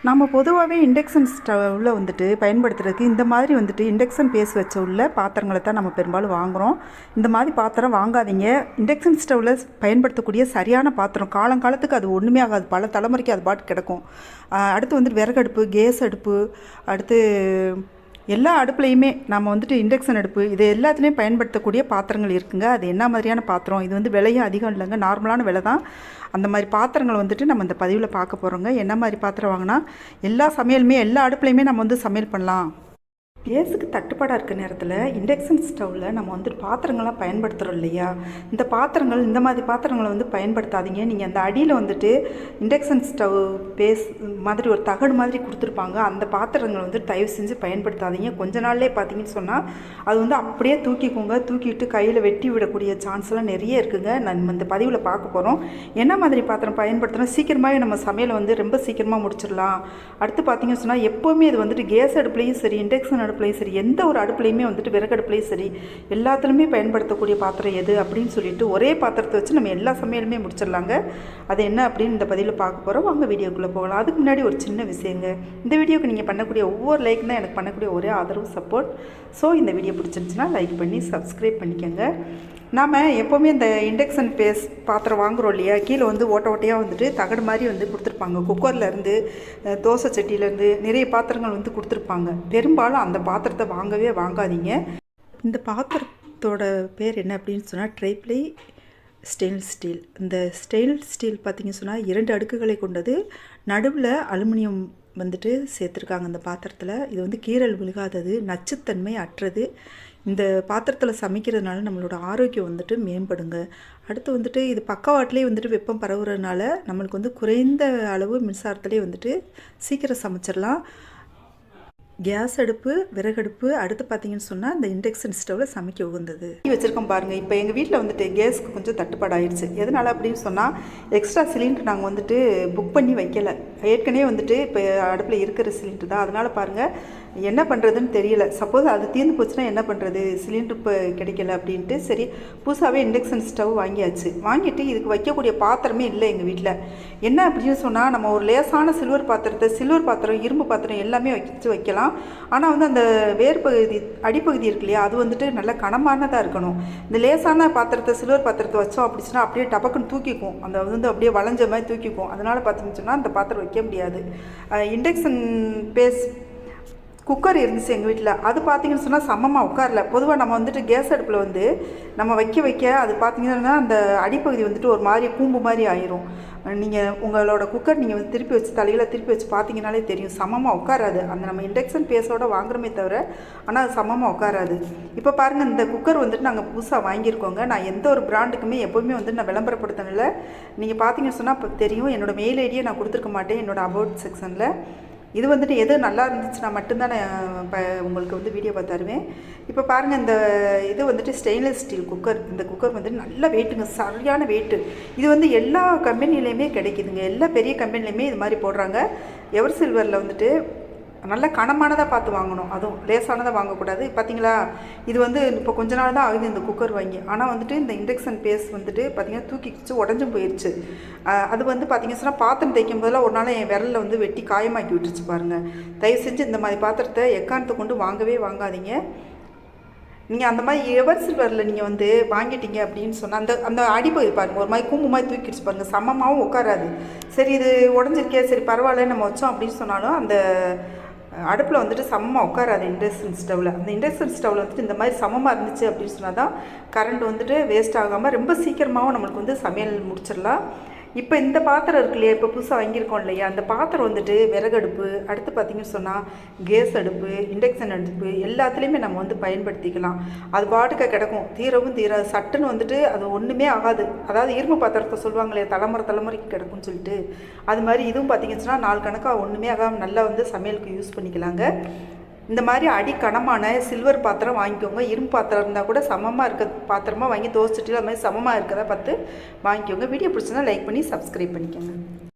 நம்ம பொதுவாகவே இண்டக்ஷன் ஸ்டவ்வில் வந்துட்டு பயன்படுத்துறதுக்கு இந்த மாதிரி வந்துட்டு இண்டக்ஷன் பேஸ் வச்ச உள்ள பாத்திரங்களை தான் நம்ம பெரும்பாலும் வாங்குகிறோம். இந்த மாதிரி பாத்திரம் வாங்காதீங்க. இண்டக்ஷன் ஸ்டவ்வில் பயன்படுத்தக்கூடிய சரியான பாத்திரம் காலங்காலத்துக்கு அது ஒன்றுமே ஆகாது, பல தலைமுறைக்கு அது பாட்டு கிடக்கும். அடுத்து வந்துட்டு விறகு அடுப்பு, கேஸ் அடுப்பு, அடுத்து எல்லா அடுப்புலையுமே நம்ம வந்துட்டு இண்டக்ஷன் அடுப்பு இது எல்லாத்துலேயும் பயன்படுத்தக்கூடிய பாத்திரங்கள் இருக்குங்க. அது என்ன மாதிரியான பாத்திரம், இது வந்து விலையும் அதிகம் இல்லைங்க, நார்மலான விலை தான். அந்த மாதிரி பாத்திரங்களை வந்துட்டு நம்ம இந்த பதிவில் பார்க்க போகிறோங்க. என்ன மாதிரி பாத்திரம் வாங்கினா எல்லா சமையலுமே எல்லா அடுப்புலையுமே நம்ம வந்து சமையல் பண்ணலாம். கேஸுக்கு தட்டுப்பாடாக இருக்க நேரத்தில் இண்டக்ஷன் ஸ்டவ்வில் நம்ம வந்துட்டு பாத்திரங்கள்லாம் பயன்படுத்துகிறோம் இல்லையா, இந்த பாத்திரங்கள் இந்த மாதிரி பாத்திரங்களை வந்து பயன்படுத்தாதீங்க. நீங்கள் அந்த அடியில் வந்துட்டு இண்டக்ஷன் ஸ்டவ் பேஸ் மாதிரி ஒரு தகடு மாதிரி கொடுத்துருப்பாங்க, அந்த பாத்திரங்களை வந்து தயவு செஞ்சு பயன்படுத்தாதீங்க. கொஞ்ச நாள்லேயே பார்த்தீங்கன்னு சொன்னால் அது வந்து அப்படியே தூக்கிக்கோங்க. தூக்கிட்டு கையில் வெட்டி விடக்கூடிய சான்ஸ்லாம் நிறைய இருக்குங்க. நம்ம இந்த பதிவில் பார்க்க போகிறோம். என்ன மாதிரி பாத்திரம் பயன்படுத்தினா சீக்கிரமாகவே நம்ம சமையலை வந்து ரொம்ப சீக்கிரமாக முடிச்சிடலாம். அடுத்து பார்த்தீங்கன்னு சொன்னால் எப்போவுமே இது வந்துட்டு கேஸ் அடுப்புலையும் சரி, இண்டக்ஷன் அடுப்புலையும் சரி, எந்த ஒரு அடுப்புலையுமே வந்துட்டு விறகு அடுப்புலையும் சரி, எல்லாத்துலேயுமே பயன்படுத்தக்கூடிய பாத்திரம் எது அப்படின்னு சொல்லிட்டு ஒரே பாத்திரத்தை வச்சு நம்ம எல்லா சமையலுமே முடிச்சிடலாங்க. அது என்ன அப்படின்னு இந்த பதிவில் பார்க்க போகிறோம். வாங்க வீடியோக்குள்ளே போகலாம். அதுக்கு முன்னாடி ஒரு சின்ன விஷயங்க, இந்த வீடியோக்கு நீங்கள் பண்ணக்கூடிய ஒவ்வொரு லைக் தான் எனக்கு பண்ணக்கூடிய ஒரே ஆதரவு, சப்போர்ட். ஸோ இந்த வீடியோ பிடிச்சிருந்துச்சுன்னா லைக் பண்ணி சப்ஸ்கிரைப் பண்ணிக்கோங்க. நாம் எப்போவுமே இந்த இண்டக்ஷன் பேஸ் பாத்திரம் வாங்குகிறோம் இல்லையா, கீழே வந்து ஓட்ட ஓட்டையாக வந்துட்டு தகடு மாதிரி வந்து கொடுத்துருப்பாங்க. குக்கர்லேருந்து, தோசை சட்டியிலேருந்து நிறைய பாத்திரங்கள் வந்து கொடுத்துருப்பாங்க. பெரும்பாலும் அந்த பாத்திரத்தை வாங்கவே வாங்காதீங்க. இந்த பாத்திரத்தோட பேர் என்ன அப்படின்னு சொன்னால் ட்ரைப்ளை ஸ்டெயின்லெஸ் ஸ்டீல். இந்த ஸ்டெயின்லெஸ் ஸ்டீல் பார்த்திங்கன்னு சொன்னால் 2 அடுக்குகளை கொண்டது, நடுவில் அலுமினியம் வந்துட்டு சேர்த்துருக்காங்க இந்த பாத்திரத்தில். இது வந்து கீறல் விழுகாதது, நச்சுத்தன்மை அற்றது. இந்த பாத்திரத்தில் சமைக்கிறதுனால நம்மளோட ஆரோக்கியம் வந்துட்டு மேம்படுங்க. அடுத்து வந்துட்டு இது பக்கவாட்டிலே வந்துட்டு வெப்பம் பரவுறதுனால நம்மளுக்கு வந்து குறைந்த அளவு மின்சாரத்திலே வந்துட்டு சீக்கிரம் சமைச்சிடலாம். கேஸ் அடுப்பு, விறகடுப்பு, அடுத்து பார்த்தீங்கன்னு சொன்னால் இந்த இண்டக்ஷன் ஸ்டவ்வில் சமைக்க உகந்தது வச்சுருக்கோம் பாருங்கள். இப்போ எங்கள் வீட்டில் வந்துட்டு கேஸுக்கு கொஞ்சம் தட்டுப்பாடாயிடுச்சு. எதனால் அப்படின்னு சொன்னால் எக்ஸ்ட்ரா சிலிண்டர் நாங்கள் வந்துட்டு புக் பண்ணி வைக்கலை. ஏற்கனவே வந்துட்டு இப்போ அடுப்பில் இருக்கிற சிலிண்டர் தான். அதனால் பாருங்கள் என்ன பண்ணுறதுன்னு தெரியல. சப்போஸ் அது தீர்ந்து போச்சுன்னா என்ன பண்ணுறது, சிலிண்டர் இப்போ கிடைக்கல அப்படின்ட்டு சரி புதுசாகவே இண்டக்ஷன் ஸ்டவ் வாங்கியாச்சு. வாங்கிட்டு இதுக்கு வைக்கக்கூடிய பாத்திரமே இல்லை எங்கள் வீட்டில். என்ன அப்படின்னு சொன்னால் நம்ம ஒரு லேசான சில்வர் பாத்திரம், இரும்பு பாத்திரம் எல்லாமே வச்சு வைக்கலாம். ஆனால் வந்து அந்த வேர்பகுதி அடிப்பகுதி இருக்கு இல்லையா, அது வந்துட்டு நல்ல கனமானதாக இருக்கணும். இந்த லேசான பாத்திரத்தை, சில்வர் பாத்திரத்தை வச்சோம் அப்படின்னா அப்படியே டபக்குன்னு தூக்கிக்கும், அந்த வந்து அப்படியே வளைஞ்ச மாதிரி தூக்கிக்கும். அதனால் பார்த்தீங்கன்னு சொன்னால் அந்த பாத்திரம் வைக்க முடியாது. இண்டக்ஷன் பேஸ் குக்கர் இருந்துச்சு எங்கள் வீட்டில். அது பார்த்திங்கன்னு சொன்னால் சமமாக உட்காரல. பொதுவாக நம்ம வந்துட்டு கேஸ் அடுப்பில் வந்து நம்ம வைக்க அது பார்த்திங்கன்னா அந்த அடிப்பகுதி வந்துட்டு ஒரு மாதிரி கூம்பு மாதிரி ஆயிரும். நீங்கள் உங்களோட குக்கர் நீங்கள் வந்து திருப்பி வச்சு தலையில் திருப்பி வச்சு பார்த்தீங்கனாலே தெரியும், சமமாக உட்காராது. அந்த நம்ம இண்டக்ஷன் பேஸோடு வாங்குறோமே தவிர ஆனால் அது சமமாக உட்காராது. இப்போ பாருங்கள், இந்த குக்கர் வந்துட்டு நாங்கள் புதுசாக வாங்கியிருக்கோங்க. நான் எந்த ஒரு பிராண்டுக்குமே எப்போவுமே வந்து நான் விளம்பரப்படுத்தினதில்லை. நீங்கள் பார்த்தீங்கன்னு சொன்னால் இப்போ தெரியும், என்னோடய மெயில் ஐடியை நான் கொடுத்துருக்க மாட்டேன் என்னோடய அபவுட் செக்ஷனில். இது வந்துட்டு எது நல்லா இருந்துச்சுன்னா மட்டும்தான் நான் இப்போ உங்களுக்கு வந்து வீடியோ பார்த்து தருவேன். இப்போ பாருங்கள், இந்த இது வந்துட்டு ஸ்டெயின்லெஸ் ஸ்டீல் குக்கர். இந்த குக்கர் வந்துட்டு நல்ல வெயிட்டுங்க, சரியான வெயிட்டு. இது வந்து எல்லா கம்பெனிலையுமே கிடைக்குதுங்க. எல்லா பெரிய கம்பெனிலையுமே இது மாதிரி போடுறாங்க. எவர் சில்வரில் வந்துட்டு நல்ல கனமானதாக பார்த்து வாங்கணும், அதுவும் லேசானதாக வாங்கக்கூடாது. பார்த்தீங்களா, இது வந்து இப்போ கொஞ்ச நாள் தான் ஆகுது இந்த குக்கர் வாங்கி. ஆனால் வந்துட்டு இந்த இண்டக்ஷன் பேஸ் வந்துட்டு பார்த்திங்கன்னா தூக்கிச்சு உடஞ்சும் போயிடுச்சு. அது வந்து பார்த்திங்கன்னா சொன்னால் பாத்திரம் தேய்க்கும் போதெல்லாம் ஒரு நாள் என் விரலில் வந்து வெட்டி காயமாக்கி விட்டுருச்சு பாருங்கள். தயவு செஞ்சு இந்த மாதிரி பாத்திரத்தை எக்காரணத்தை கொண்டு வாங்கவே வாங்காதீங்க. நீங்கள் அந்த மாதிரி எவர் சில்வரில் நீங்கள் வந்து வாங்கிட்டீங்க அப்படின்னு சொன்னால் அந்த அடிப்பகுதி பாருங்கள் ஒரு மாதிரி கூம்பு மாதிரி தூக்கிடுச்சு பாருங்கள், சமமாகவும் உட்காராது. சரி இது உடஞ்சிருக்கே, சரி பரவாயில்ல நம்ம வச்சோம் அப்படின்னு சொன்னாலும் அந்த அடுப்பில் வந்துட்டு சமமாக உட்காராது இண்டக்ஷன் ஸ்டவ்வில். அந்த இண்டக்ஷன் ஸ்டவ்வில் வந்துட்டு இந்த மாதிரி சமமாக இருந்துச்சு அப்படின்னு சொன்னால் தான் கரண்ட் வந்துட்டு வேஸ்ட் ஆகாமல் ரொம்ப சீக்கிரமாகவும் நம்மளுக்கு வந்து சமையல் முடிச்சிடலாம். இப்போ இந்த பாத்திரம் இருக்கு இல்லையா, இப்போ புதுசாக வாங்கியிருக்கோம் இல்லையா, அந்த பாத்திரம் வந்துட்டு விறகடுப்பு, அடுத்து பார்த்திங்கன்னு சொன்னால் கேஸ் அடுப்பு, இண்டக்ஷன் அடுப்பு எல்லாத்துலேயுமே நம்ம வந்து பயன்படுத்திக்கலாம். அது பாட்டுக்க கிடக்கும், தீரவும் தீராது. சட்டுன்னு வந்துட்டு அது ஒன்றுமே ஆகாது. அதாவது இரும்பு பாத்திரத்தை சொல்லுவாங்க இல்லையா, தலைமுறைக்கு கிடக்கும்னு சொல்லிட்டு, அது மாதிரி இதுவும் பார்த்திங்கன்னு சொன்னால் நாள் கணக்காக ஒன்றுமே ஆகாமல் நல்லா வந்து சமையலுக்கு யூஸ் பண்ணிக்கலாங்க. இந்த மாதிரி அடிக்கனமான சில்வர் பாத்திரம் வாங்கிக்கோங்க. இரும்பு பாத்திரம் இருந்தால் கூட சமமாக இருக்க பாத்திரமாக வாங்கி தோசைட்டு அது மாதிரி சமமாக இருக்கிறத பார்த்து வாங்கிக்கோங்க. வீடியோ பிடிச்சதுன்னா லைக் பண்ணி சப்ஸ்கிரைப் பண்ணிக்கோங்க.